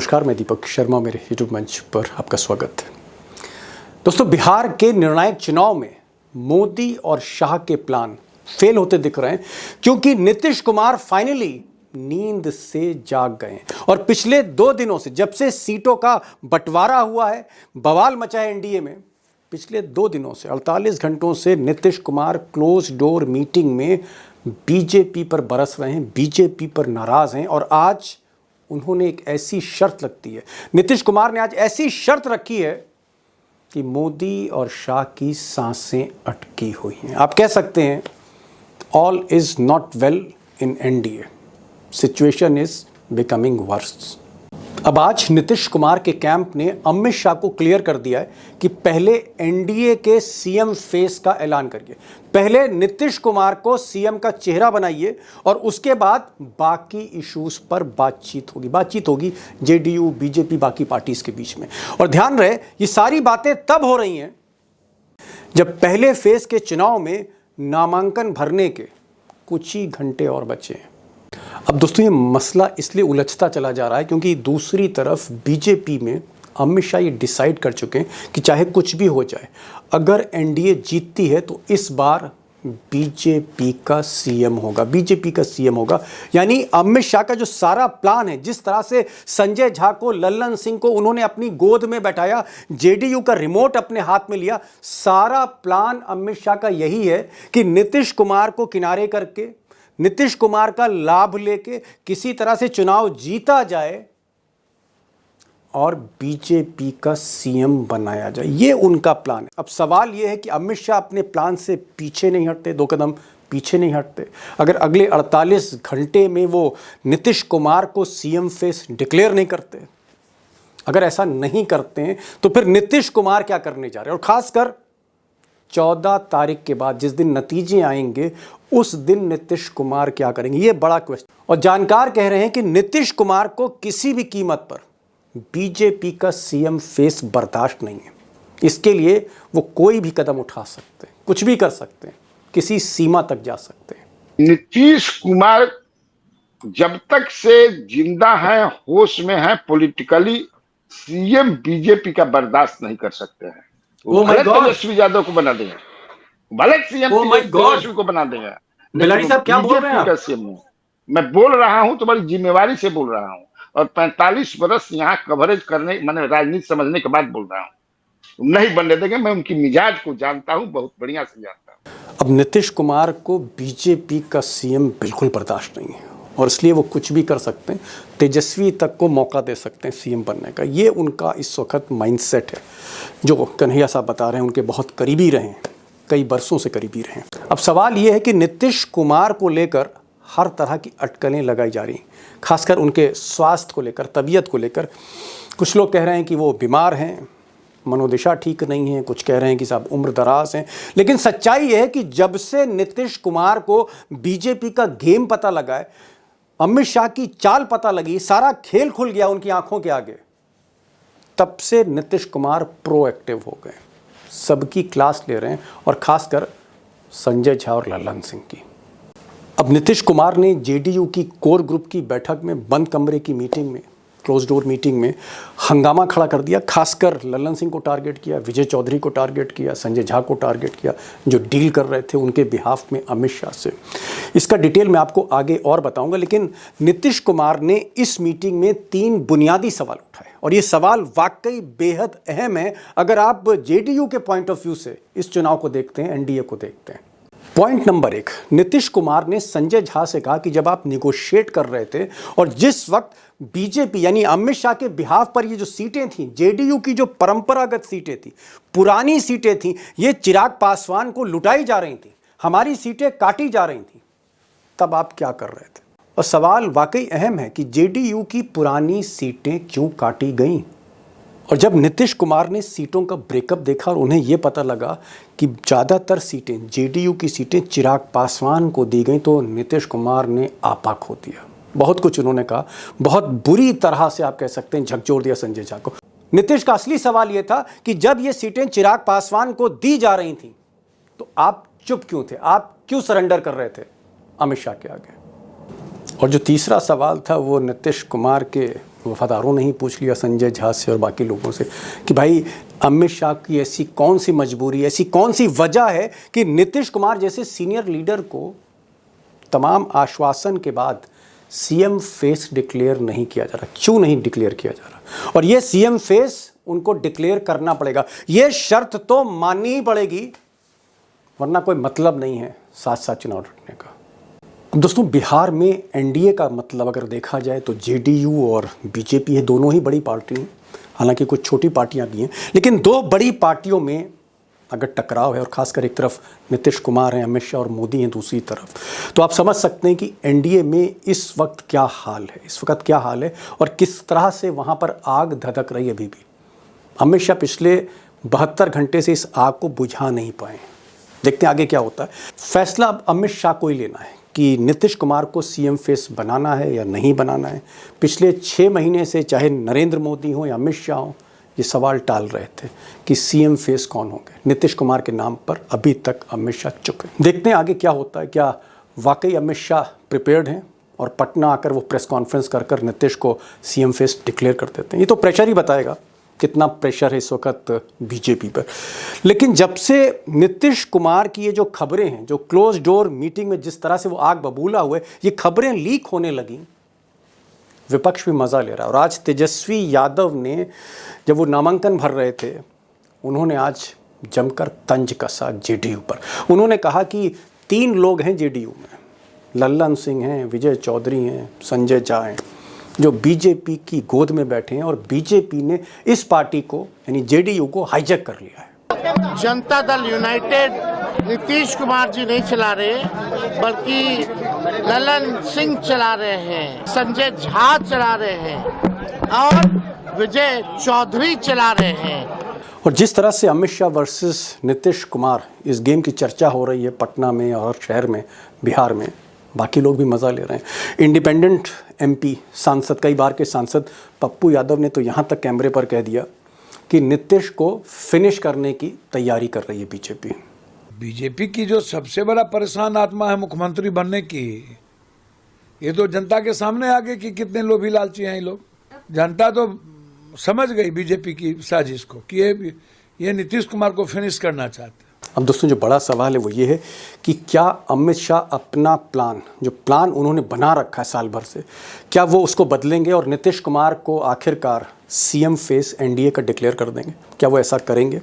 नमस्कार, मैं दीपक शर्मा, मेरे यूट्यूब मंच पर आपका स्वागत है। दोस्तों, बिहार के निर्णायक चुनाव में मोदी और शाह के प्लान फेल होते दिख रहे हैं क्योंकि नीतीश कुमार फाइनली नींद से जाग गए हैं और पिछले 2 दिनों से, जब से सीटों का बंटवारा हुआ है, बवाल मचा है एनडीए में, पिछले 2 दिनों से 48 घंटों से Nitish Kumar close door meeting में बीजेपी पर बरस रहे हैं, बीजेपी पर नाराज हैं और आज उन्होंने एक ऐसी शर्त लगती है, नीतीश कुमार ने आज ऐसी शर्त रखी है कि मोदी और शाह की सांसें अटकी हुई हैं। आप कह सकते हैं all is not well in NDA, situation is becoming worse. अब आज नीतीश कुमार के कैंप ने अमित शाह को क्लियर कर दिया है कि पहले एनडीए के सीएम फेस का ऐलान करिए, पहले नीतीश कुमार को सीएम का चेहरा बनाइए और उसके बाद बाकी इश्यूज पर बातचीत होगी जेडीयू, बीजेपी, बाकी पार्टीज के बीच में। और ध्यान रहे, ये सारी बातें तब हो रही हैं जब पहले फेज के चुनाव में नामांकन भरने के कुछ ही घंटे और बचे हैं। अब दोस्तों, ये मसला इसलिए उलझता चला जा रहा है क्योंकि दूसरी तरफ बीजेपी में अमित शाह ये डिसाइड कर चुके हैं कि चाहे कुछ भी हो जाए, अगर एनडीए जीतती है तो इस बार बीजेपी का सीएम होगा। यानी अमित शाह का जो सारा प्लान है, जिस तरह से संजय झा को, लल्लन सिंह को उन्होंने अपनी गोद में बैठाया, जेडीयू का रिमोट अपने हाथ में लिया, सारा प्लान अमित शाह का यही है कि नीतीश कुमार को किनारे करके, नीतीश कुमार का लाभ लेके किसी तरह से चुनाव जीता जाए और बीजेपी का सीएम बनाया जाए। ये उनका प्लान है। अब सवाल ये है कि अमित शाह अपने प्लान से पीछे नहीं हटते, 2 कदम पीछे नहीं हटते। अगर अगले 48 घंटे में वो नीतीश कुमार को सीएम फेस डिक्लेयर नहीं करते, अगर ऐसा नहीं करते हैं तो फिर नीतीश कुमार क्या करने जा रहे हैं, और खासकर 14 तारीख के बाद जिस दिन नतीजे आएंगे उस दिन नीतीश कुमार क्या करेंगे, ये बड़ा क्वेश्चन। और जानकार कह रहे हैं कि नीतीश कुमार को किसी भी कीमत पर बीजेपी का सीएम फेस बर्दाश्त नहीं है। इसके लिए वो कोई भी कदम उठा सकते हैं, कुछ भी कर सकते हैं, किसी सीमा तक जा सकते हैं। नीतीश कुमार जब तक से जिंदा है, होश में है, पॉलिटिकली सीएम बीजेपी का बर्दाश्त नहीं कर सकते हैं। वो भले तेजस्वी यादव को बना देंगे, भले सीएम तेजस्वी को बना देंगे, बिलारी साहब क्या बोल रहे हैं आप? मैं बोल रहा हूं, तुम्हारी जिम्मेवारी से बोल रहा हूं और 45 बरस यहाँ कवरेज करने, मैंने राजनीति समझने के बाद बोल रहा हूँ। नहीं बनने देंगे, मैं उनकी मिजाज को जानता हूँ, बहुत बढ़िया से जानता हूँ। अब नीतीश कुमार को बीजेपी का सीएम बिल्कुल बर्दाश्त नहीं है और इसलिए वो कुछ भी कर सकते हैं, तेजस्वी तक को मौका दे सकते हैं सीएम बनने का। ये उनका इस वक्त माइंडसेट है, जो कन्हैया साहब बता रहे हैं, उनके बहुत करीबी रहे हैं, कई बरसों से करीबी रहे हैं। अब सवाल ये है कि नीतीश कुमार को लेकर हर तरह की अटकलें लगाई जा रही हैं, खासकर उनके स्वास्थ्य को लेकर, तबीयत को लेकर। कुछ लोग कह रहे हैं कि वो बीमार हैं, मनोदशा ठीक नहीं है, कुछ कह रहे हैं कि साहब उम्र दराज हैं। लेकिन सच्चाई यह है कि जब से नीतीश कुमार को बीजेपी का गेम पता लगा है, अमित शाह की चाल पता लगी, सारा खेल खुल गया उनकी आंखों के आगे, तब से नीतीश कुमार प्रोएक्टिव हो गए, सबकी क्लास ले रहे हैं और खासकर संजय झा और लल्लन सिंह की। अब नीतीश कुमार ने जेडीयू की कोर ग्रुप की बैठक में, बंद कमरे की मीटिंग में, क्लोज डोर मीटिंग में हंगामा खड़ा कर दिया। खासकर लल्लन सिंह को टारगेट किया, विजय चौधरी को टारगेट किया, संजय झा को टारगेट किया, जो डील कर रहे थे उनके बिहाफ में अमित शाह से। इसका डिटेल मैं आपको आगे और बताऊंगा, लेकिन नीतीश कुमार ने इस मीटिंग में 3 बुनियादी सवाल उठाए और ये सवाल वाकई बेहद अहम है अगर आप जेडीयू के पॉइंट ऑफ व्यू से इस चुनाव को देखते हैं, एनडीए को देखते हैं। पॉइंट नंबर 1, नीतीश कुमार ने संजय झा से कहा कि जब आप निगोशिएट कर रहे थे और जिस वक्त बीजेपी यानी अमित शाह के बिहाफ पर ये जो सीटें थी, जेडीयू की जो परंपरागत सीटें थी, पुरानी सीटें थी, ये चिराग पासवान को लुटाई जा रही थी, हमारी सीटें काटी जा रही थी, तब आप क्या कर रहे थे? और सवाल वाकई अहम है कि जेडीयू की पुरानी सीटें क्यों काटी गईं? और जब नीतीश कुमार ने सीटों का ब्रेकअप देखा और उन्हें यह पता लगा कि ज़्यादातर सीटें, जेडीयू की सीटें चिराग पासवान को दी गई, तो नीतीश कुमार ने आपा खो दिया। बहुत कुछ उन्होंने कहा, बहुत बुरी तरह से आप कह सकते हैं झकझोर दिया संजय झा को। नीतीश का असली सवाल यह था कि जब ये सीटें चिराग पासवान को दी जा रही थी तो आप चुप क्यों थे, आप क्यों सरेंडर कर रहे थे अमित शाह के आगे? और जो तीसरा सवाल था वो नीतीश कुमार के वफादारों ने ही पूछ लिया संजय झा से और बाकी लोगों से कि भाई अमित शाह की ऐसी कौन सी मजबूरी, ऐसी कौन सी वजह है कि नीतीश कुमार जैसे सीनियर लीडर को तमाम आश्वासन के बाद सीएम फेस डिक्लेयर नहीं किया जा रहा, क्यों नहीं डिक्लेयर किया जा रहा? और ये सीएम फेस उनको डिक्लेयर करना पड़ेगा, ये शर्त तो माननी ही पड़ेगी, वरना कोई मतलब नहीं है साथ साथ चुनाव लड़ने का। दोस्तों, बिहार में एनडीए का मतलब अगर देखा जाए तो जेडीयू और बीजेपी है, दोनों ही बड़ी पार्टी हैं, हालांकि कुछ छोटी पार्टियां भी हैं, लेकिन दो बड़ी पार्टियों में अगर टकराव है और खासकर एक तरफ नीतीश कुमार हैं, अमित शाह और मोदी हैं दूसरी तरफ, तो आप समझ सकते हैं कि एनडीए में इस वक्त क्या हाल है, इस वक्त क्या हाल है और किस तरह से वहाँ पर आग धधक रही है अभी भी। अमित शाह पिछले 72 घंटे से इस आग को बुझा नहीं पाए। देखते हैं आगे क्या होता है। फैसला अब अमित शाह को ही लेना है कि नीतीश कुमार को सीएम फेस बनाना है या नहीं बनाना है। पिछले 6 महीने से चाहे नरेंद्र मोदी हो या अमित शाह हो, ये सवाल टाल रहे थे कि सीएम फेस कौन होंगे। नीतीश कुमार के नाम पर अभी तक अमित शाह चुप हैं। देखते हैं आगे क्या होता है। क्या वाकई अमित शाह प्रिपेयर्ड हैं और पटना आकर वो प्रेस कॉन्फ्रेंस कर नीतीश को सीएम फेस डिक्लेयर कर देते हैं? ये तो प्रेशर ही बताएगा कितना प्रेशर है इस वक्त बीजेपी पर। लेकिन जब से नीतीश कुमार की ये जो खबरें हैं, जो क्लोज डोर मीटिंग में जिस तरह से वो आग बबूला हुए, ये खबरें लीक होने लगी, विपक्ष भी मज़ा ले रहा है। और आज तेजस्वी यादव ने जब वो नामांकन भर रहे थे, उन्होंने आज जमकर तंज कसा जेडीयू पर। उन्होंने कहा कि 3 लोग हैं जेडीयू में, लल्लन सिंह हैं, विजय चौधरी हैं, संजय झा हैं, जो बीजेपी की गोद में बैठे हैं और बीजेपी ने इस पार्टी को यानी जेडीयू को हाईजैक कर लिया है। जनता दल यूनाइटेड नीतीश कुमार जी नहीं चला रहे, बल्कि लल्लन सिंह चला रहे हैं, संजय झा चला रहे हैं और विजय चौधरी चला रहे हैं। और जिस तरह से अमित शाह वर्सेस नीतीश कुमार इस गेम की चर्चा हो रही है पटना में और शहर में, बिहार में, बाकी लोग भी मज़ा ले रहे हैं। इंडिपेंडेंट एमपी सांसद, कई बार के सांसद पप्पू यादव ने तो यहाँ तक कैमरे पर कह दिया कि नीतीश को फिनिश करने की तैयारी कर रही है बीजेपी। बीजेपी की जो सबसे बड़ा परेशान आत्मा है मुख्यमंत्री बनने की, ये तो जनता के सामने आ गए कि कितने लोभी लालची हैं ये लोग। जनता तो समझ गई बीजेपी की साजिश को कि ये नीतीश कुमार को फिनिश करना चाहते हैं। अब दोस्तों, जो बड़ा सवाल है वो ये है कि क्या अमित शाह अपना प्लान, जो प्लान उन्होंने बना रखा है साल भर से, क्या वो उसको बदलेंगे और नीतीश कुमार को आखिरकार सीएम फेस एनडीए का डिक्लेयर कर देंगे? क्या वो ऐसा करेंगे?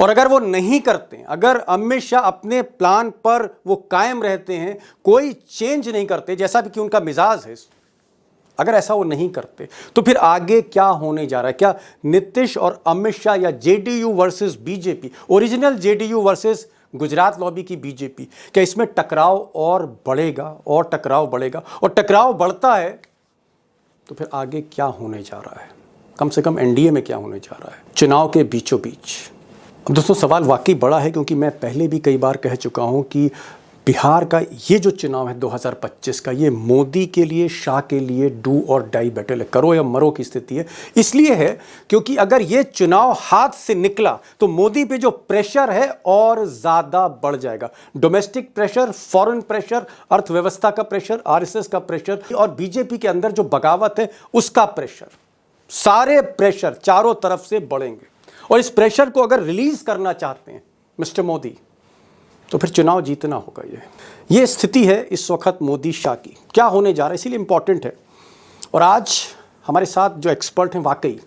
और अगर वो नहीं करते, अगर अमित शाह अपने प्लान पर वो कायम रहते हैं, कोई चेंज नहीं करते, जैसा भी कि उनका मिजाज है, अगर ऐसा वो नहीं करते, तो फिर आगे क्या होने जा रहा है? क्या नीतीश और अमित शाह या JDU versus BJP, original JDU versus Gujarat lobby की बीजेपी, क्या इसमें टकराव और बढ़ेगा और टकराव बढ़ेगा? और टकराव बढ़ता है तो फिर आगे क्या होने जा रहा है? कम से कम एनडीए में क्या होने जा रहा है चुनाव के बीचों बीच? अब दोस्तों, सवाल वाकई बड़ा है, क्योंकि मैं पहले भी कई बार कह चुका हूं कि बिहार का ये जो चुनाव है 2025 का, ये मोदी के लिए, शाह के लिए डू और डाई बैटल है, करो या मरो की स्थिति है। इसलिए है क्योंकि अगर ये चुनाव हाथ से निकला तो मोदी पे जो प्रेशर है और ज़्यादा बढ़ जाएगा। डोमेस्टिक प्रेशर, फॉरेन प्रेशर, अर्थव्यवस्था का प्रेशर, आरएसएस का प्रेशर और बीजेपी के अंदर जो बगावत है उसका प्रेशर, सारे प्रेशर चारों तरफ से बढ़ेंगे। और इस प्रेशर को अगर रिलीज करना चाहते हैं मिस्टर मोदी, तो फिर चुनाव जीतना होगा। ये स्थिति है इस वक्त मोदी शाह की। क्या होने जा रहा है, इसीलिए इंपॉर्टेंट है। और आज हमारे साथ जो एक्सपर्ट हैं वाकई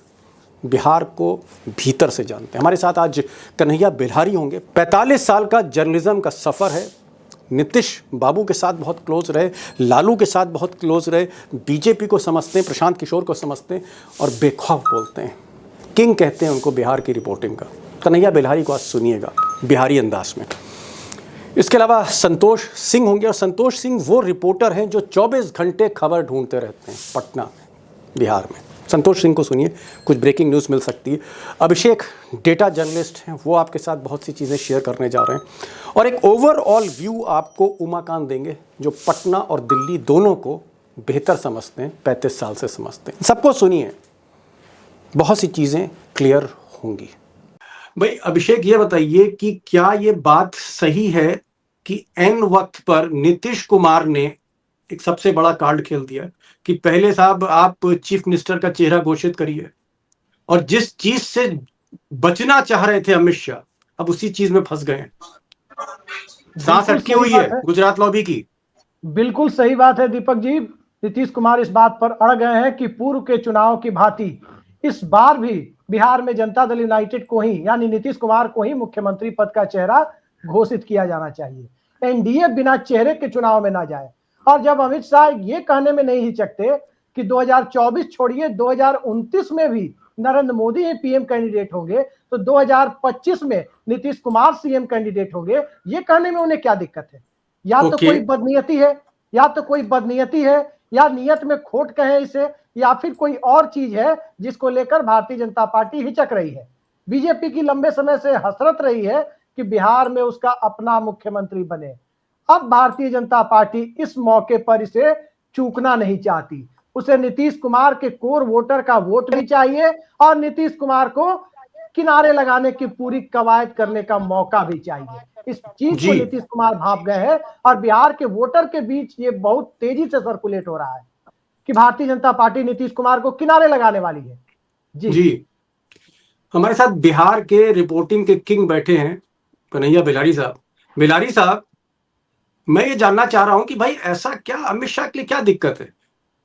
बिहार को भीतर से जानते हैं। हमारे साथ आज कन्हैया बेल्हारी होंगे। 45 साल का जर्नलिज्म का सफ़र है। नीतीश बाबू के साथ बहुत क्लोज रहे, लालू के साथ बहुत क्लोज रहे, बीजेपी को समझते हैं, प्रशांत किशोर को समझते हैं और बेखौफ बोलते हैं। किंग कहते हैं उनको बिहार की रिपोर्टिंग का। कन्हैया बेल्हारी को आज सुनिएगा बिहारी अंदाज में। इसके अलावा संतोष सिंह होंगे, और संतोष सिंह वो रिपोर्टर हैं जो 24 घंटे खबर ढूंढते रहते हैं पटना में, बिहार में। संतोष सिंह को सुनिए, कुछ ब्रेकिंग न्यूज़ मिल सकती है। अभिषेक डेटा जर्नलिस्ट हैं, वो आपके साथ बहुत सी चीज़ें शेयर करने जा रहे हैं। और एक ओवरऑल व्यू आपको उमाकांत देंगे, जो पटना और दिल्ली दोनों को बेहतर समझते हैं, 35 साल से समझते हैं। सबको सुनिए, बहुत सी चीज़ें क्लियर होंगी। भाई अभिषेक, ये बताइए कि क्या ये बात सही है कि एन वक्त पर नीतीश कुमार ने एक सबसे बड़ा कार्ड खेल दिया कि पहले साहब आप चीफ मिनिस्टर का चेहरा घोषित करिए, और जिस चीज से बचना चाह रहे थे अमित शाह, अब उसी चीज में फंस गए हैं। सांस बिल्कुल अटकी सही हुई बात है है। गुजरात लॉबी की। बिल्कुल सही बात है दीपक जी। नीतीश कुमार इस बात पर अड़ गए हैं कि पूर्व के चुनाव की भांति इस बार भी बिहार में जनता दल यूनाइटेड को ही, यानी नीतीश कुमार को ही मुख्यमंत्री पद का चेहरा घोषित किया जाना चाहिए। एनडीए बिना चेहरे के चुनाव में ना जाए। और जब अमित शाह ये कहने में नहीं हिचकते कि 2024 छोड़िए 2029 में भी नरेंद्र मोदी ही पीएम कैंडिडेट होंगे, तो 2025 में नीतीश कुमार सीएम कैंडिडेट होंगे, ये कहने में उन्हें क्या दिक्कत है? या तो ओके। कोई बदनीयती है, या तो कोई बदनीयती है, या नियत में खोट कहें इसे, या फिर कोई और चीज है जिसको लेकर भारतीय जनता पार्टी हिचक रही है। बीजेपी की लंबे समय से हसरत रही है कि बिहार में उसका अपना मुख्यमंत्री बने। अब भारतीय जनता पार्टी इस मौके पर इसे चूकना नहीं चाहती। उसे नीतीश कुमार के कोर वोटर का वोट भी चाहिए और नीतीश कुमार को किनारे लगाने की पूरी कवायद करने का मौका भी चाहिए। इस चीज को जी। नीतीश कुमार भाप गए हैं और बिहार के वोटर के बीच ये बहुत तेजी से सर्कुलेट हो रहा है कि भारतीय जनता पार्टी नीतीश कुमार को किनारे लगाने वाली है। जी, हमारे साथ बिहार के रिपोर्टिंग के किंग बैठे हैं, कन्हैया बेलारी साहब। बेलारी साहब, मैं ये जानना चाह रहा हूं कि भाई ऐसा क्या अमित शाह के लिए क्या दिक्कत है?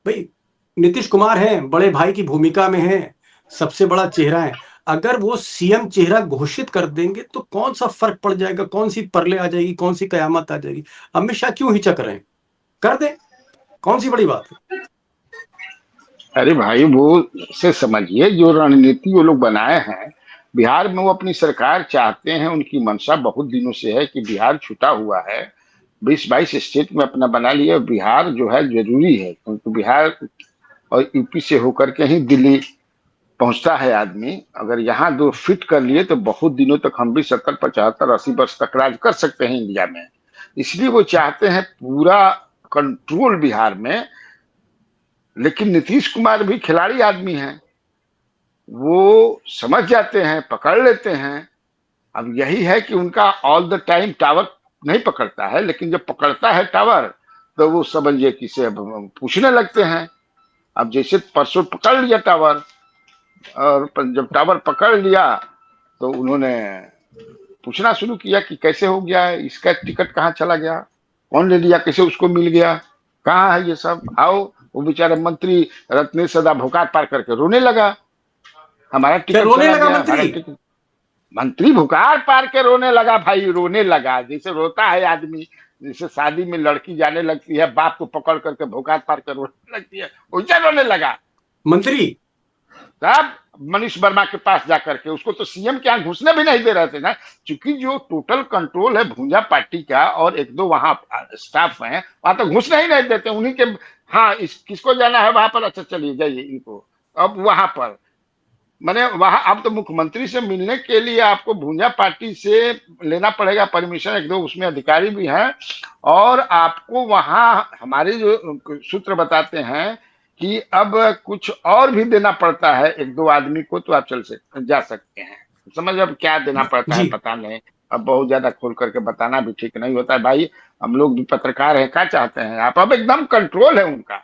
भाई नीतीश कुमार हैं, बड़े भाई की भूमिका में हैं, सबसे बड़ा चेहरा है। अगर वो सीएम चेहरा घोषित कर देंगे तो कौन सा फर्क पड़ जाएगा? कौन सी परले आ जाएगी? कौन सी कयामत आ जाएगी? अमित शाह क्यों हिचक रहे हैं? कर दे, कौन सी बड़ी बात है? अरे भाई वो से समझिए, जो रणनीति वो लोग बनाए हैं बिहार में, वो अपनी सरकार चाहते हैं, उनकी मंशा बहुत दिनों से है कि बिहार छूटा हुआ है, 20-22 स्टेट में अपना बना लिया। बिहार जो है जरूरी है, क्योंकि बिहार और यूपी से होकर के ही दिल्ली पहुंचता है आदमी। अगर यहाँ दो फिट कर लिए तो बहुत दिनों तक हम भी 70, 75, 80 वर्ष तक राज कर सकते हैं इंडिया में। इसलिए वो चाहते हैं पूरा कंट्रोल बिहार में। लेकिन नीतीश कुमार भी खिलाड़ी आदमी हैं, वो समझ जाते हैं, पकड़ लेते हैं। अब यही है कि उनका ऑल द टाइम टावर नहीं पकड़ता है, लेकिन जब पकड़ता है टावर तो वो समझिए किसे पूछने लगते हैं। अब जैसे परसों पकड़ लिया टावर, और जब टावर पकड़ लिया तो उन्होंने पूछना शुरू किया कि कैसे हो गया है, इसका टिकट कहाँ चला गया, कौन ले लिया, कैसे उसको मिल गया, कहाँ है ये सब, आओ। वो बेचारे मंत्री रत्नेश सदा भुकार पार करके रोने लगा, हमारा क्या टिकट रोने चला लगा गया, मंत्री? हमारा टिकट। मंत्री भुकार पार के रोने लगा भाई, रोने लगा। जैसे रोता है आदमी, जैसे शादी में लड़की जाने लगती है, बाप को पकड़ करके भुकार पार कर रोने लगती है, वैसे रोने लगा। मंत्री तब मनीष वर्मा के पास जाकर के, उसको तो सीएम के यहाँ घुसने भी नहीं दे रहे थे ना, क्योंकि जो टोटल कंट्रोल है भूंजा पार्टी का और एक दो वहां स्टाफ है, वहां तो घुसने ही नहीं देते उन्हीं के। हाँ, किसको जाना है वहां पर, अच्छा चलिए जाइए इनको। अब वहां पर मैंने वहां, अब तो मुख्यमंत्री से मिलने के लिए आपको भूंजा पार्टी से लेना पड़ेगा परमिशन, एक दो उसमें अधिकारी भी हैं। और आपको वहां हमारे जो सूत्र बताते हैं कि अब कुछ और भी देना पड़ता है एक दो आदमी को, तो आप जा सकते हैं। समझ, अब क्या देना पड़ता है जी। पता नहीं, अब बहुत ज्यादा खोल करके बताना भी ठीक नहीं होता है भाई, हम लोग भी पत्रकार हैं, क्या चाहते हैं आप। अब एकदम कंट्रोल है उनका।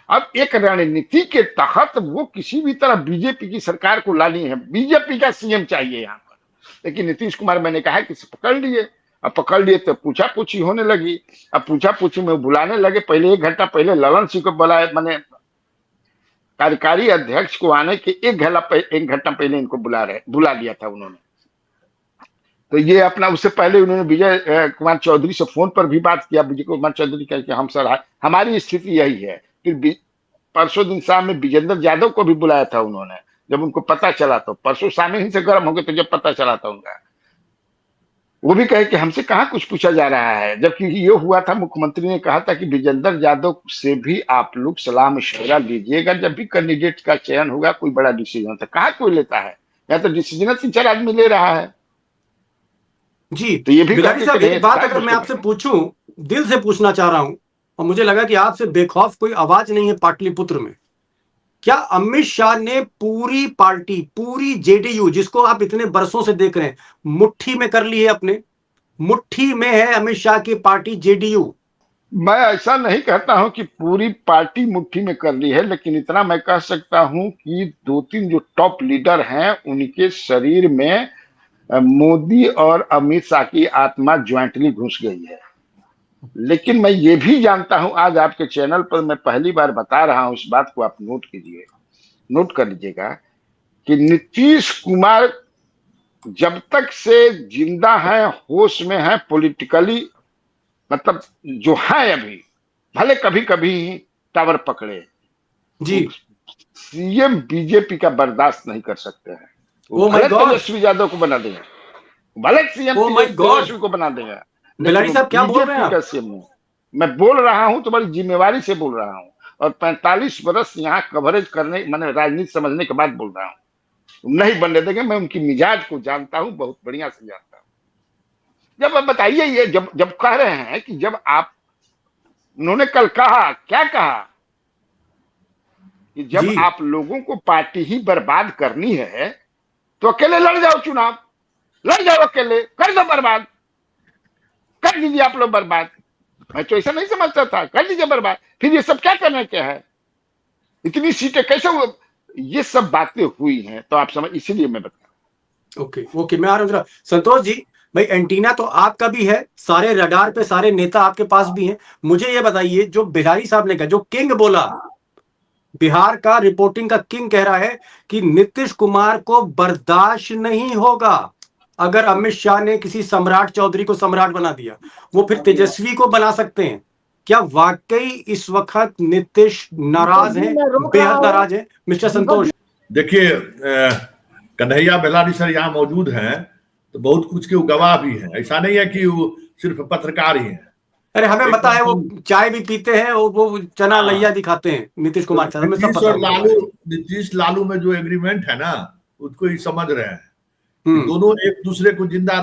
अब एक रणनीति के तहत वो किसी भी तरह बीजेपी की सरकार को लानी है, बीजेपी का सीएम चाहिए यहाँ पर। लेकिन नीतीश कुमार, मैंने कहा कि पकड़ लिए। अब पकड़ लिए तो पूछा पूछी होने लगी। अब पूछा पूछी में बुलाने लगे, पहले 1 घंटा पहले ललन सिंह को बुलाया, मैंने कार्यकारी अध्यक्ष को आने के 1 घंटा पहले इनको बुला लिया था उन्होंने। तो ये अपना, उससे पहले उन्होंने विजय कुमार चौधरी से फोन पर भी बात किया। विजय कुमार चौधरी कह के, हम सर हमारी स्थिति यही है। फिर परसों दिन शाम में विजेंद्र यादव को भी बुलाया था उन्होंने, जब उनको पता चला। तो परसों शाम ही से गर्म हो गए, तो जब पता चला था उनका, वो भी कहे कि हमसे कहाँ कुछ पूछा जा रहा है। जबकि ये हुआ था, मुख्यमंत्री ने कहा था कि विजेंद्र यादव से भी आप लोग सलाह मशवरा लीजिएगा, जब भी कैंडिडेट का चयन होगा, कोई बड़ा डिसीजन होता है। कहाँ कोई लेता है, या तो डिसीजन 3-4 आदमी ले रहा है। जी, तो ये भी बिलारी साहब, एक बात अगर मैं आपसे पूछूं, दिल से पूछना चाह रहा हूं, और मुझे लगा कि आपसे बेखौफ कोई आवाज नहीं है पाटलिपुत्र में, क्या अमित शाह ने पूरी पार्टी, पूरी जेडीयू, जिसको आप इतने बरसों से देख रहे हैं, मुट्ठी में कर ली है अपने? मुट्ठी में है अमित शाह की पार्टी जेडीयू। मैं ऐसा नहीं कहता हूं कि पूरी पार्टी मुट्ठी में कर ली है, लेकिन इतना मैं कह सकता हूं कि दो तीन जो टॉप लीडर हैं उनके शरीर में मोदी और अमित शाह की आत्मा ज्वाइंटली घुस गई है। लेकिन मैं ये भी जानता हूं, आज आपके चैनल पर मैं पहली बार बता रहा हूं, इस बात को आप नोट कीजिए, नोट कर लीजिएगा कि नीतीश कुमार जब तक से जिंदा है, होश में है, पॉलिटिकली मतलब जो है अभी, भले कभी कभी टावर पकड़े, जी। सीएम बीजेपी का बर्दाश्त नहीं कर सकते हैं। वो ओ माय भले गॉड, तेजस्वी यादव को बना देंगे, भले सीएम ओ माय गॉड, तेजस्वी को बना देंगे, बिलारी लेकिन साहब क्या बोल रहे हैं बीजेपी का आप? सीएम नहीं। मैं बोल रहा हूं तो बड़ी जिम्मेवारी से बोल रहा हूं, और 45 बरस यहाँ कवरेज करने, मैंने राजनीति समझने के बाद बोल रहा हूं। नहीं बनने देंगे, मैं उनकी मिजाज को जानता हूं, बहुत बढ़िया से जानता हूं। जब आप बताइए, ये जब जब कह रहे हैं कि जब आप, उन्होंने कल कहा, क्या कहा कि जब जी। आप लोगों को पार्टी ही बर्बाद करनी है तो अकेले लड़ जाओ चुनाव, लड़ जाओ अकेले, कर दो बर्बाद, कर दीजिए आप लोग बर्बाद। मैं तो ऐसा नहीं समझता था, कर दीजिए बर्बाद, फिर ये सब क्या करने के है, इतनी सीटें कैसे ये सब बातें हुई हैं, तो आप समझ, इसीलिए मैं बता। ओके ओके, मैं आ रहा हूँ जरा। संतोष जी, भाई एंटीना तो आपका भी है, सारे रडार पे सारे नेता आपके पास भी हैं। मुझे ये बताइए, जो बिहारी साहब ने कहा, जो किंग बोला, बिहार का रिपोर्टिंग का किंग कह रहा है कि नीतीश कुमार को बर्दाश्त नहीं होगा अगर अमित शाह ने किसी सम्राट चौधरी को सम्राट बना दिया, वो फिर तेजस्वी को बना सकते हैं। क्या वाकई इस वक्त नीतीश नाराज हैं, मैं रोक रहा बेहद हूं। नाराज हैं? मिस्टर संतोष, देखिए, कन्हैया बेलारी सर यहाँ मौजूद हैं तो बहुत कुछ के वो गवाह भी हैं। ऐसा नहीं है कि वो सिर्फ पत्रकार ही हैं। अरे हमें एक पता है, वो बात, चाय भी पीते हैं और वो चना लैया दिखाते हैं नीतीश कुमार के साथ, हमें सब नीतीश पता है और उनके बारे लालू, में। नीतीश लालू में जो एग्रीमेंट है ना, उसको ही समझ रहे हैं कि हम्म, दोनों एक दूसरे को जिंदा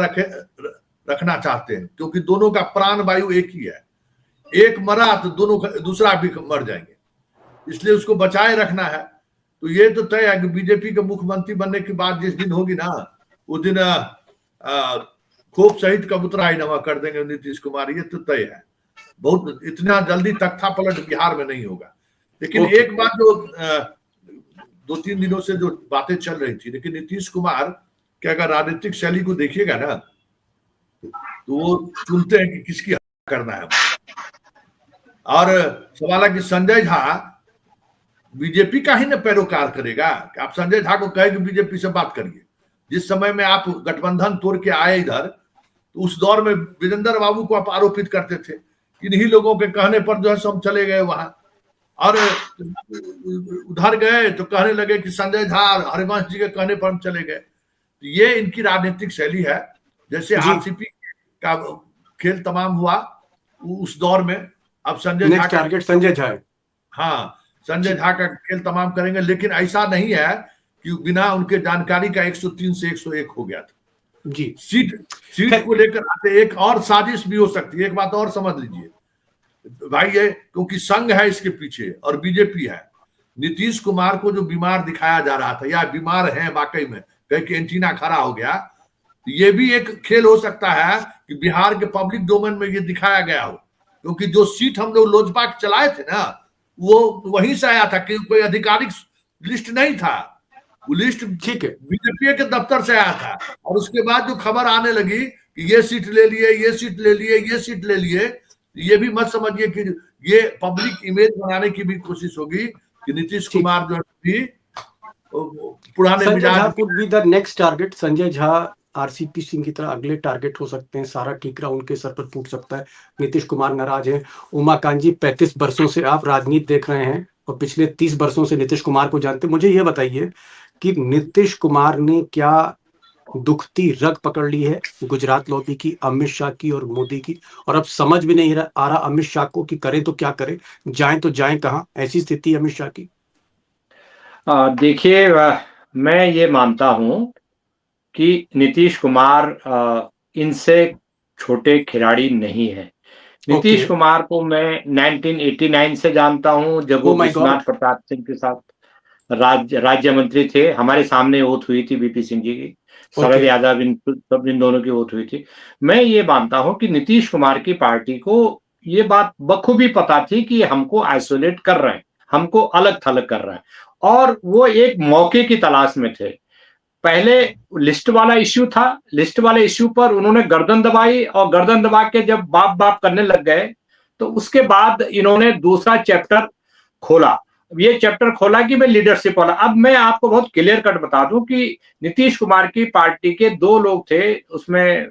रखना चाहते हैं, क्योंकि दोनों का प्राण वायु एक ही है। एक मरा तो दोनों दूसरा भी मर जाएंगे, इसलिए उसको बचाए रखना है। तो ये तो तय है कि बीजेपी के मुख्यमंत्री बनने की बात जिस दिन होगी ना, उस दिन खोप सहित कबूतरा ही नवा कर देंगे नीतीश कुमार, ये तो तय है। बहुत इतना जल्दी तख्ता पलट बिहार में नहीं होगा। लेकिन एक बात जो 2-3 दिनों से जो बातें चल रही थी, लेकिन नीतीश कुमार के अगर राजनीतिक शैली को देखिएगा ना, तो वो चुनते हैं कि किसकी करना है। और सवाल है कि संजय झा बीजेपी का ही न पैरोकार करेगा। आप संजय झा को कहे कि बीजेपी से बात करिए। जिस समय में आप गठबंधन तोड़ के आए इधर, तो उस दौर में वीरेंद्र बाबू को आप आरोपित करते थे, इन्हीं लोगों के कहने पर जो है सब चले गए वहां, और उधर गए तो कहने लगे कि संजय झा हरिवंश जी के कहने पर हम चले गए। तो ये इनकी राजनीतिक शैली है। जैसे आरसीपी का खेल तमाम हुआ उस दौर में, अब संजय झा का टारगेट संजय झा है। हाँ, संजय झा का खेल तमाम करेंगे। लेकिन ऐसा नहीं है कि बिना उनके जानकारी का 103 से 101 हो गया था जी। सीट को लेकर एक और साजिश भी हो सकती है। एक बात और समझ लीजिए भाई, ये क्योंकि संघ है इसके पीछे और बीजेपी है। नीतीश कुमार को जो बीमार दिखाया जा रहा था, या बीमार है वाकई में, कह के एंटीना खड़ा हो गया, ये भी एक खेल हो सकता है कि बिहार के पब्लिक डोमेन में ये दिखाया गया हो। क्योंकि जो सीट हम लोग लोजपा चलाए थे ना, वो वहीं से आया था, कि कोई आधिकारिक लिस्ट नहीं था, वो लिस्ट ठीक है, बीजेपी के दफ्तर से आया था। और उसके बाद जो खबर आने लगी कि ये सीट ले लिए, ये सीट ले लिए, ये सीट ले लिए, ये भी मत समझिए कि ये पब्लिक इमेज बनाने की भी कोशिश होगी कि नीतीश कुमार जो भी पुराने संजय झा मिजाज could be the next target. Sanjay Jha RCP Singh की तरह अगले टारगेट हो सकते हैं। सारा ठीकरा उनके सर पर फूट सकता है। नीतीश कुमार नाराज है। उमाकांत जी, 35 वर्षों से आप राजनीति देख रहे हैं और पिछले 30 वर्षों से नीतीश कुमार को जानते हैं। मुझे ये बताइए कि नीतीश कुमार ने क्या दुखती रग पकड़ ली है गुजरात लॉबी की, अमित शाह की और मोदी की, और अब समझ भी नहीं आ रहा अमित शाह को कि करें तो क्या करें, जाएं तो जाएं कहां? ऐसी स्थिति अमित शाह की। देखिए, मैं ये मानता हूं कि नीतीश कुमार इनसे छोटे खिलाड़ी नहीं है। नीतीश कुमार को मैं 1989 से जानता हूं, जब वो विश्वनाथ प्रताप सिंह के साथ राज्य मंत्री थे। हमारे सामने ओथ हुई थी वीपी सिंह जी की, शरद यादव, इन दोनों की ओथ हुई थी। मैं ये मानता हूं कि नीतीश कुमार की पार्टी को ये बात बखूबी पता थी कि हमको आइसोलेट कर रहे हैं, हमको अलग थलग कर रहे हैं, और वो एक मौके की तलाश में थे। पहले लिस्ट वाला इश्यू था, लिस्ट वाले इश्यू पर उन्होंने गर्दन दबाई, और गर्दन दबा के जब बाप बाप करने लग गए तो उसके बाद इन्होंने दूसरा चैप्टर खोला। ये चैप्टर खोला कि मैं लीडरशिप वाला। अब मैं आपको बहुत क्लियर कट बता दूं कि नीतीश कुमार की पार्टी के 2 लोग थे उसमें,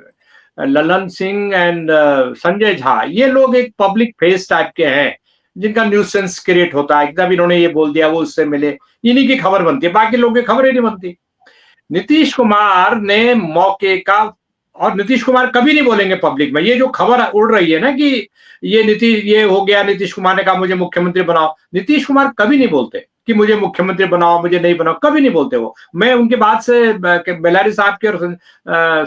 ललन सिंह एंड संजय झा। ये लोग एक पब्लिक फेस टाइप के हैं जिनका न्यूसेंस क्रिएट होता है। एकदम इन्होंने ये बोल दिया, वो उससे मिले, इन्हीं की खबर बनती है, बाकी लोगों की खबर ही नहीं बनती। नीतीश कुमार ने मौके का, और नीतीश कुमार कभी नहीं बोलेंगे पब्लिक में, ये जो खबर उड़ रही है ना कि ये हो गया, नीतीश कुमार ने कहा मुझे मुख्यमंत्री बनाओ, नीतीश कुमार कभी नहीं बोलते कि मुझे मुख्यमंत्री बनाओ, मुझे नहीं बनाओ, कभी नहीं बोलते वो। मैं उनकी बात से, बेलारी साहब के और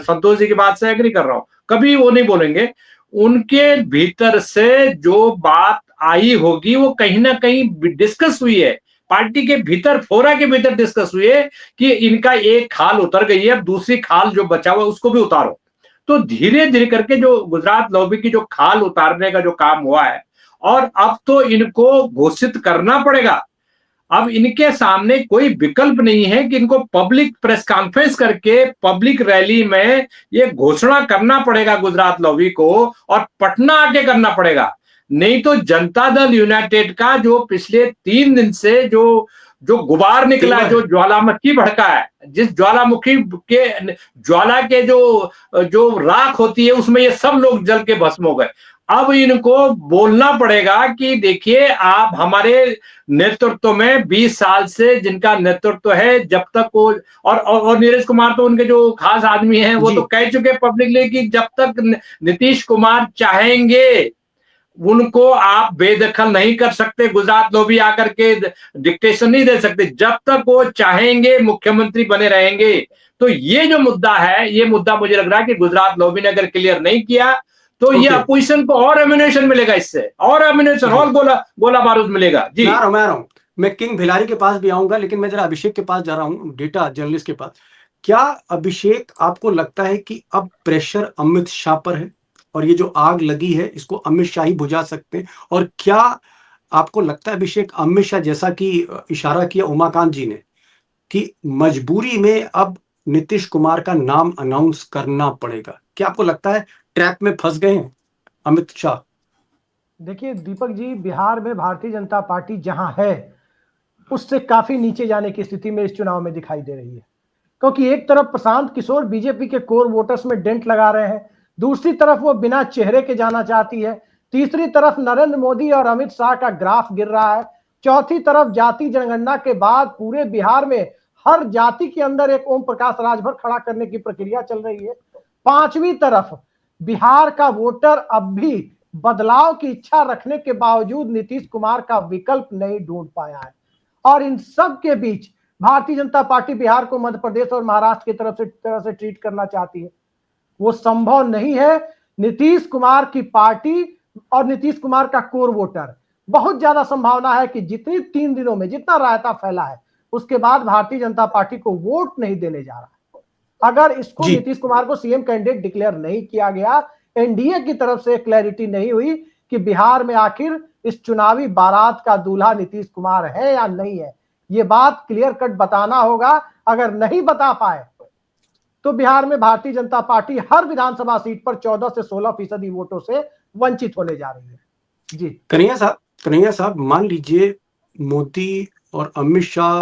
संतोष जी की बात से एग्री कर रहा हूं, कभी वो नहीं बोलेंगे। उनके भीतर से जो बात आई होगी वो कहीं ना कहीं डिस्कस हुई है, पार्टी के भीतर, फोरा के भीतर डिस्कस हुई है कि इनका एक खाल उतर गई है, अब दूसरी खाल जो बचा हुआ है उसको भी उतारो। तो धीरे धीरे करके जो गुजरात लॉबी की जो खाल उतारने का जो काम हुआ है, और अब तो इनको घोषित करना पड़ेगा। अब इनके सामने कोई विकल्प नहीं है कि इनको पब्लिक प्रेस कॉन्फ्रेंस करके पब्लिक रैली में ये घोषणा करना पड़ेगा गुजरात लॉबी को, और पटना आके करना पड़ेगा। नहीं तो जनता दल यूनाइटेड का जो पिछले 3 दिन से जो जो गुबार निकला, जो ज्वालामुखी भड़का है, जिस ज्वालामुखी के ज्वाला के जो जो राख होती है उसमें ये सब लोग जल के भस्म हो गए। अब इनको बोलना पड़ेगा कि देखिए, आप हमारे नेतृत्व में 20 साल से जिनका नेतृत्व है, जब तक वो, और नीरज कुमार तो उनके जो खास आदमी हैं, वो तो कह चुके पब्लिकली कि जब तक नीतीश कुमार चाहेंगे उनको आप बेदखल नहीं कर सकते, गुजरात लॉबी आकर के डिक्टेशन नहीं दे सकते, जब तक वो चाहेंगे मुख्यमंत्री बने रहेंगे। तो ये जो मुद्दा है, ये मुद्दा मुझे लग रहा है कि गुजरात लॉबी ने अगर क्लियर नहीं किया तो ये अपोजिशन को और एम्युनेशन मिलेगा, इससे और एम्युनेशन और गोला बारूद मिलेगा। जी मैं रहा हूं, मैं किंग भिलारी के पास भी आऊंगा, लेकिन मैं जरा अभिषेक के पास जा रहा हूं, डेटा जर्नलिस्ट के पास। क्या अभिषेक, आपको लगता है कि अब प्रेशर अमित शाह पर है और ये जो आग लगी है इसको अमित शाह ही बुझा सकते हैं? और क्या आपको लगता है अभिषेक, अमित शाह, जैसा कि इशारा किया उमाकांत जी ने, कि मजबूरी में अब नीतीश कुमार का नाम अनाउंस करना पड़ेगा? क्या आपको लगता है ट्रैप में फंस गए हैं अमित शाह? देखिए दीपक जी, बिहार में भारतीय जनता पार्टी जहां है उससे काफी नीचे जाने की स्थिति में इस चुनाव में दिखाई दे रही है, क्योंकि एक तरफ प्रशांत किशोर बीजेपी के कोर वोटर्स में डेंट लगा रहे हैं, दूसरी तरफ वो बिना चेहरे के जाना चाहती है, तीसरी तरफ नरेंद्र मोदी और अमित शाह का ग्राफ गिर रहा है, चौथी तरफ जाति जनगणना के बाद पूरे बिहार में हर जाति के अंदर एक ओम प्रकाश राजभर खड़ा करने की प्रक्रिया चल रही है, पांचवी तरफ बिहार का वोटर अब भी बदलाव की इच्छा रखने के बावजूद नीतीश कुमार का विकल्प नहीं ढूंढ पाया है। और इन सब के बीच भारतीय जनता पार्टी बिहार को मध्य प्रदेश और महाराष्ट्र की तरह से ट्रीट करना चाहती है। वो संभव नहीं है। नीतीश कुमार की पार्टी और नीतीश कुमार का कोर वोटर, बहुत ज्यादा संभावना है कि जितनी 3 दिनों में जितना रायता फैला है उसके बाद भारतीय जनता पार्टी को वोट नहीं देने जा रहा है। अगर इसको नीतीश कुमार को सीएम कैंडिडेट डिक्लेयर नहीं किया गया, एनडीए की तरफ से क्लैरिटी नहीं हुई कि बिहार में आखिर इस चुनावी बारात का दूल्हा नीतीश कुमार है या नहीं है, ये बात क्लियर कट बताना होगा। अगर नहीं बता पाए तो बिहार में भारतीय जनता पार्टी हर विधानसभा सीट पर 14 से 16% वोटों से वंचित होने जा रही है। जी कन्हैया साहब, मान लीजिए मोदी और अमित शाह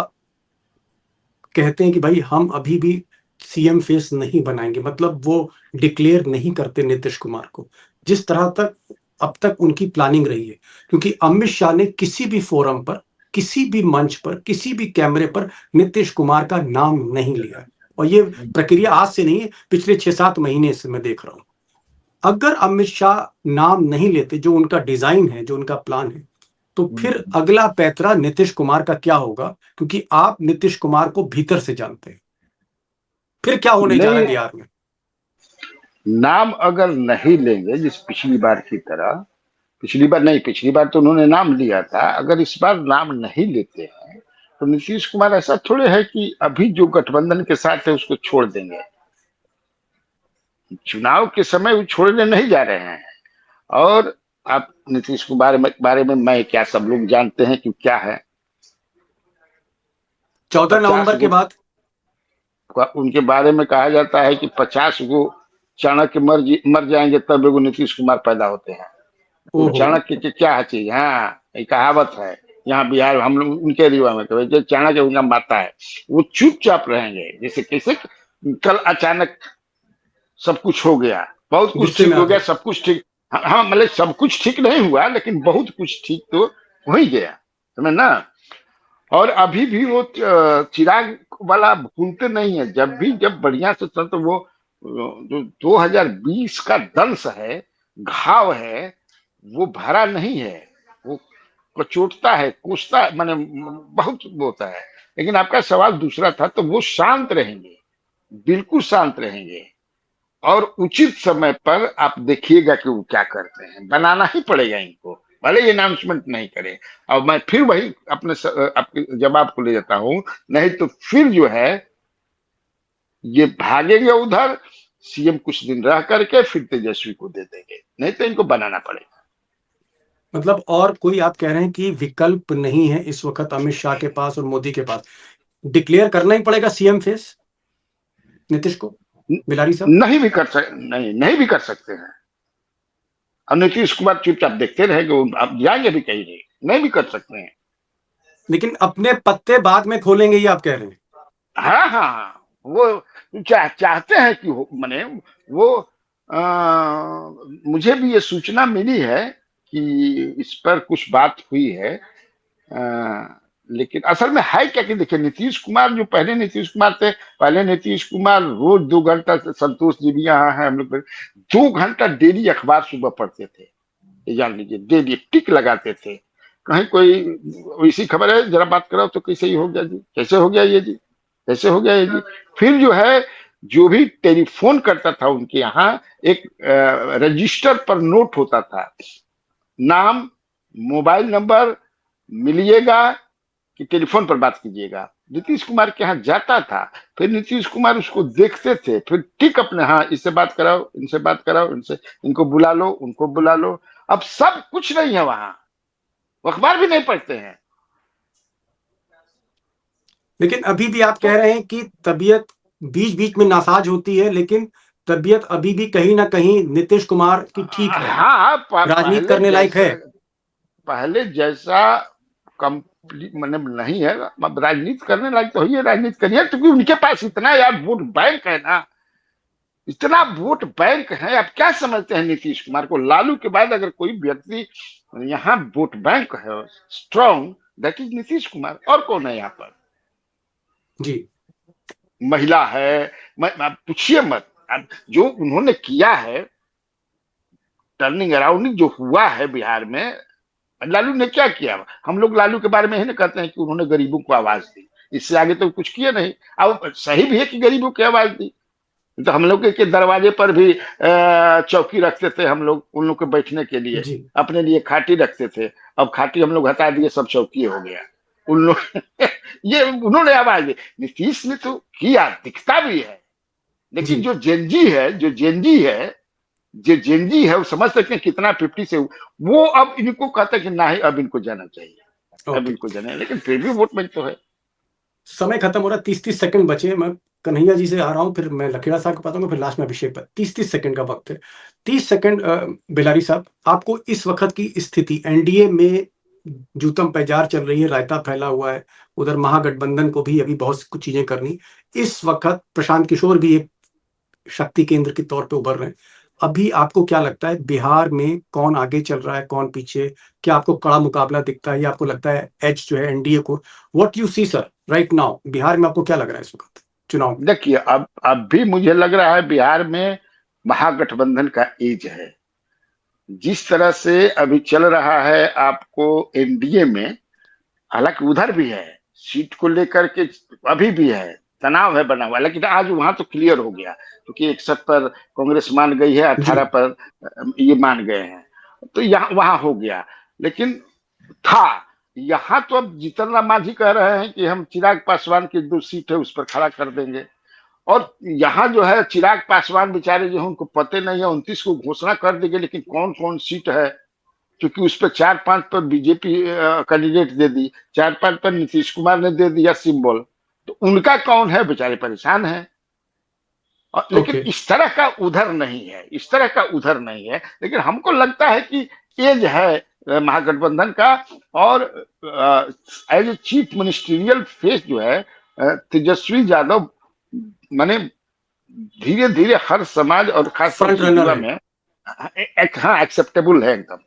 कहते हैं कि भाई हम अभी भी सीएम फेस नहीं बनाएंगे, मतलब वो डिक्लेयर नहीं करते नीतीश कुमार को, जिस तरह तक अब तक उनकी प्लानिंग रही है, क्योंकि अमित शाह ने किसी भी फोरम पर, किसी भी मंच पर, किसी भी कैमरे पर नीतीश कुमार का नाम नहीं लिया, और ये प्रक्रिया आज से नहीं है, पिछले 6-7 महीने से मैं देख रहा हूं। अगर अमित शाह नाम नहीं लेते, जो उनका डिजाइन है, जो उनका प्लान है, तो फिर अगला पैतरा नीतीश कुमार का क्या होगा? क्योंकि आप नीतीश कुमार को भीतर से जानते हैं, फिर क्या होने जा रहा है बिहार में? नाम अगर नहीं लेंगे, जिस पिछली बार की तरह, पिछली बार तो उन्होंने नाम लिया था, अगर इस बार नाम नहीं लेते हैं तो नीतीश कुमार ऐसा थोड़े है कि अभी जो गठबंधन के साथ है उसको छोड़ देंगे। चुनाव के समय वो छोड़ने नहीं जा रहे हैं, और आप नीतीश कुमार बारे में मैं क्या, सब लोग जानते हैं कि क्या है। 14 नवंबर के बाद उनके बारे में कहा जाता है कि 50 गो चाणक्य मर जाएंगे तब एगो नीतीश कुमार पैदा होते हैं। वो ओहो। चाणक्य की क्या है चीज, हाँ ये कहावत है यहाँ बिहार हम लोग उनके रीवा में कहते चाणक्य उनका माता है। वो चुपचाप रहेंगे, जैसे कैसे कल अचानक सब कुछ हो गया, बहुत कुछ गुस्से ठीक में आ हो गया, गए। सब कुछ ठीक। हाँ मतलब सब कुछ ठीक नहीं हुआ लेकिन बहुत कुछ ठीक तो हो ही गया, समझ ना। और अभी भी वो चिराग वाला भूलते नहीं है। जब बढ़िया से चल तो वो जो 2020 का दंश है, घाव है, वो भरा नहीं है। वो कचोटता है, कोसता, माने बहुत वो होता है। लेकिन आपका सवाल दूसरा था, तो वो शांत रहेंगे, बिल्कुल शांत रहेंगे। और उचित समय पर आप देखिएगा कि वो क्या करते हैं, बनाना ही पड़ेगा इनको, भले ये अनाउंसमेंट नहीं करे। और मैं फिर वही आपके जवाब को ले जाता हूं, नहीं तो फिर जो है ये भागेंगे उधर, सीएम कुछ दिन रह करके फिर तेजस्वी को दे देंगे, नहीं तो इनको बनाना पड़ेगा। मतलब और कोई आप कह रहे हैं कि विकल्प नहीं है इस वक्त अमित शाह के पास और मोदी के पास, डिक्लेयर करना ही पड़ेगा सीएम फेस नीतीश को, बिलारी साहब? नहीं भी कर सकते हैं। अब नीतीश कुमार चुपचाप देखते रहेंगे, अब जाएंगे भी कहीं नहीं भी कर सकते हैं। लेकिन अपने पत्ते बाद में खोलेंगे ये आप कह रहे हैं? हाँ हाँ हाँ, वो चाहते हैं कि माने वो मुझे भी ये सूचना मिली है कि इस पर कुछ बात हुई है। लेकिन असल में है क्या कि देखिए, नीतीश कुमार जो पहले नीतीश कुमार थे, पहले नीतीश कुमार रोज 2 घंटा, संतोष जी भी यहाँ है हम लोग, 2 घंटा डेली अखबार सुबह पढ़ते थे, ये जान लीजिए, डेली टिक लगाते थे। कहीं कोई ऐसी खबर है जरा बात कराओ तो कैसे ही हो गया जी, कैसे हो गया ये जी, कैसे हो गया ये जी। फिर जो है, जो भी टेलीफोन करता था उनके यहाँ एक रजिस्टर पर नोट होता था, नाम, मोबाइल नंबर, मिलिएगा कि टेलीफोन पर बात कीजिएगा। नीतीश कुमार के यहाँ जाता था, फिर नीतीश कुमार उसको देखते थे, फिर ठीक अपने, हाँ इससे बात कराओ, इनसे बात कराओ, इनसे, इनको बुला लो, उनको बुला लो। अब सब कुछ नहीं है वहां, अखबार भी नहीं पढ़ते हैं। लेकिन अभी भी आप कह रहे हैं कि तबीयत बीच बीच में नासाज होती है, लेकिन तबीयत अभी भी कहीं ना कहीं नीतीश कुमार की ठीक है, हाँ राजनीति करने लायक है। पहले जैसा कंप्लीट मतलब नहीं है। अब राजनीति करने लायक तो ही है, राजनीति करिए, क्योंकि उनके पास इतना यार वोट बैंक है ना, इतना वोट बैंक है। आप क्या समझते हैं नीतीश कुमार को? लालू के बाद अगर कोई व्यक्ति यहाँ वोट बैंक है strong, that is Nitish Kumar. और कौन है यहाँ पर? जी, महिला है, आप पूछिए मत। अब जो उन्होंने किया है, टर्निंग अराउंडिंग जो हुआ है बिहार में, लालू ने क्या किया? हम लोग लालू के बारे में ही ना कहते हैं कि उन्होंने गरीबों को आवाज दी, इससे आगे तो कुछ किया नहीं। अब सही भी है कि गरीबों की आवाज दी, तो हम लोग के दरवाजे पर भी चौकी रखते थे हम लोग, उन लोग के बैठने के लिए, जी। अपने लिए खाटी रखते थे। अब खाटी हम लोग हटा दिए, सब चौकी हो गया उन लोग ये उन्होंने आवाज दी। नीतीश ने तो किया, दिखता भी है। लेकिन जी। जो जेनजी है, जो जेनजी है वो समझ सकते हैं कितना 50 से वो अब इनको कहता है कि नहीं अब इनको जाना चाहिए, अब ओके, इनको जाना है। लेकिन फिर भी वोट बैंक तो है। समय खत्म हो रहा है, 30-30 सेकंड बचे। मैं कन्हैया जी से आ रहा हूँ, फिर मैं लखेड़ा साहब को बताऊंगा, फिर लास्ट में अभिषेक पर। 30-30 सेकंड का वक्त है। 30 सेकंड बिलारी साहब, आपको इस वक्त की स्थिति, एनडीए में जूतम पैजार चल रही है, रायता फैला हुआ है, उधर महागठबंधन को भी अभी बहुत कुछ चीजें करनी। इस वक्त प्रशांत किशोर भी एक शक्ति केंद्र के तौर पे उभर रहे हैं। अभी आपको क्या लगता है बिहार में कौन आगे चल रहा है, कौन पीछे? क्या आपको कड़ा मुकाबला दिखता है या आपको लगता है एज जो है एनडीए को? What you see sir right now, Bihar में आपको क्या लग रहा है इस वक्त चुनाव में? देखिए, अब भी मुझे लग रहा है बिहार में महागठबंधन का एज है। जिस तरह से अभी चल रहा है आपको एनडीए में, हालांकि उधर भी है, सीट को लेकर के अभी भी है, तनाव है बना हुआ, लेकिन आज वहां तो क्लियर हो गया, क्योंकि 61 पर कांग्रेस मान गई है, 18 पर ये मान गए हैं, तो यहाँ वहां हो गया। लेकिन था यहाँ तो अब जीतन राम मांझी कह रहे हैं कि हम चिराग पासवान की 2 सीट है उस पर खड़ा कर देंगे। और यहाँ जो है चिराग पासवान बेचारे जो है उनको पते नहीं है, 29 को घोषणा कर देंगे, लेकिन कौन कौन सीट है क्योंकि उस पर 4-5 पर बीजेपी कैंडिडेट दे दी, 4-5 पर नीतीश कुमार ने दे दिया सिंबल, तो उनका कौन है, बेचारे परेशान है। और लेकिन ओके इस तरह का उधर नहीं है, इस तरह का उधर नहीं है। लेकिन हमको लगता है कि एज है महागठबंधन का, और as a chief ministerial face जो है तेजस्वी यादव, माने धीरे धीरे हर समाज और खासतौर फ्रंट से रनर युवा है। में हाँ एक्सेप्टेबल है एकदम।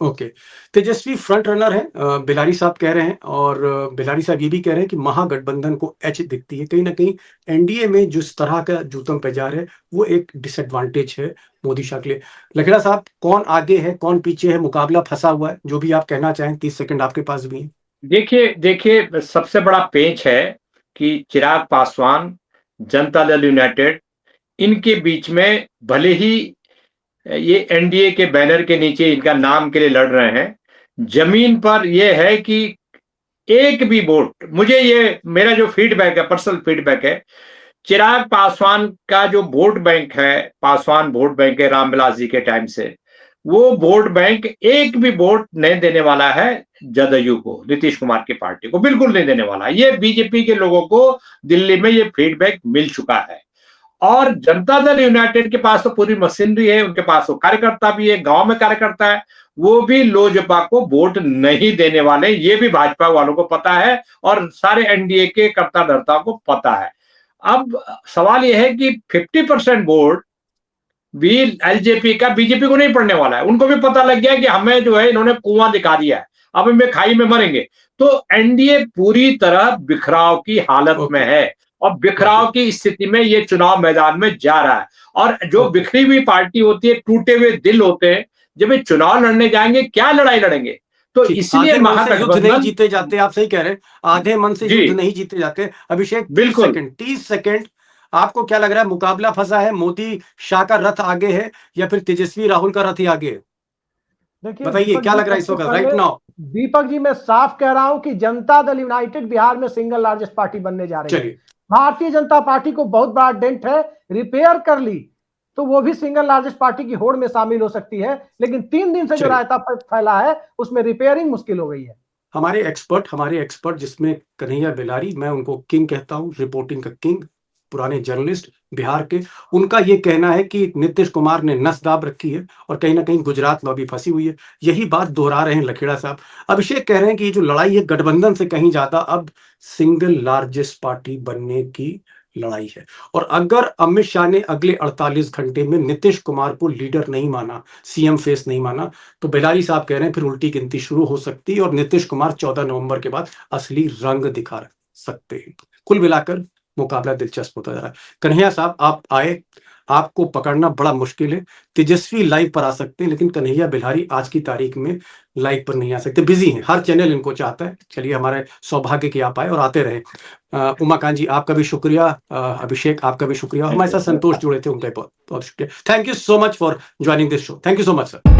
ओके, तेजस्वी फ्रंट रनर है, बिलारी साहब कह रहे हैं, और बिलारी साहब ये भी कह रहे हैं कि महागठबंधन को एच दिखती है, कहीं ना कहीं एनडीए में जिस तरह का जूतम पेजार है वो एक डिसएडवांटेज है मोदी शाह के लिए। लखेड़ा साहब, कौन आगे है कौन पीछे है, मुकाबला फंसा हुआ है, जो भी आप कहना चाहें, 30 सेकंड आपके पास भी है। देखिए देखिए, सबसे बड़ा पेंच है कि चिराग पासवान, जनता दल यूनाइटेड, इनके बीच में भले ही ये एनडीए के बैनर के नीचे इनका नाम के लिए लड़ रहे हैं, जमीन पर यह है कि एक भी वोट, मुझे ये मेरा जो फीडबैक है, पर्सनल फीडबैक है, चिराग पासवान का जो वोट बैंक है, पासवान वोट बैंक है रामविलास जी के टाइम से, वो वोट बैंक एक भी वोट नहीं देने वाला है जदयू को, नीतीश कुमार की पार्टी को बिल्कुल नहीं देने वाला है। ये बीजेपी के लोगों को दिल्ली में ये फीडबैक मिल चुका है। और जनता दल यूनाइटेड के पास तो पूरी मशीनरी है, उनके पास तो कार्यकर्ता भी है, गांव में कार्यकर्ता है, वो भी लोजपा को वोट नहीं देने वाले, ये भी भाजपा वालों को पता है और सारे एनडीए के कर्ता धर्ता को पता है। अब सवाल यह है कि 50% वोट भी एलजेपी का बीजेपी को नहीं पड़ने वाला है। उनको भी पता लग गया कि हमें जो है इन्होंने कुआं दिखा दिया है, अब हमें खाई में मरेंगे। तो एनडीए पूरी तरह बिखराव की हालत में है, और बिखराव की स्थिति में ये चुनाव मैदान में जा रहा है। और जो बिखरी हुई पार्टी होती है, टूटे हुए दिल होते हैं, जब ये चुनाव लड़ने जाएंगे क्या लड़ाई लड़ेंगे? तो इसलिए आधे मन से युद्ध नहीं महागठबंधन, जीते जाते, आप सही कह रहे हैं, आधे मन से जी युद्ध नहीं जीते जाते। अभिषेक, 30 बिल्कुल। सेकंड, 30 सेकंड, आपको क्या लग रहा है, मुकाबला फंसा है, मोदी शाह का रथ आगे है या फिर तेजस्वी राहुल का रथ ही आगे है? देखिए बताइए दीपक क्या जी, लग रहा है इस सबसे वक्त राइट पहले नाउ? दीपक जी, मैं साफ कह रहा हूं कि जनता दल यूनाइटेड बिहार में सिंगल लार्जेस्ट पार्टी बनने जा रही है। चलिए, भारतीय जनता पार्टी को बहुत बड़ा डेंट है, रिपेयर कर ली तो वो भी सिंगल लार्जेस्ट पार्टी की होड़ में शामिल हो सकती है, लेकिन 3 दिन से जो रायता फैला है उसमें रिपेयरिंग मुश्किल हो गई है। हमारे एक्सपर्ट जिसमें कन्हैया बेलारी, मैं उनको किंग कहता हूं, रिपोर्टिंग का किंग, पुराने जर्नलिस्ट बिहार के, उनका ये कहना है कि नीतीश कुमार ने नस दाब रखी है और कहीं ना कहीं गुजरात लॉबी फंसी हुई है। यही बात दोहरा रहे हैं लखेड़ा साहब। अभिषेक कह रहे हैं कि ये जो लड़ाई है गठबंधन से कहीं ज्यादा अब सिंगल लार्जेस्ट पार्टी बनने की लड़ाई है। और अगर अमित शाह ने अगले 48 घंटे में नीतीश कुमार को लीडर नहीं माना, सीएम फेस नहीं माना, तो बेलारी साहब कह रहे हैं फिर उल्टी गिनती शुरू हो सकती है और नीतीश कुमार 14 नवंबर के बाद असली रंग दिखा सकते हैं। कुल मिलाकर मुकाबला दिलचस्प होता जा रहा है। कन्हैया साहब, आप आए, आपको पकड़ना बड़ा मुश्किल है। तेजस्वी लाइव पर आ सकते हैं, लेकिन कन्हैया बिहारी आज की तारीख में लाइव पर नहीं आ सकते, बिजी हैं, हर चैनल इनको चाहता है। चलिए, हमारे सौभाग्य की आप आए और आते रहे। उमाकांत जी, आपका भी शुक्रिया। अभिषेक, आपका भी शुक्रिया। हमारे साथ संतोष जुड़े थे, उनका बहुत बहुत शुक्रिया। Thank you so much for joining this show. Thank you so much sir.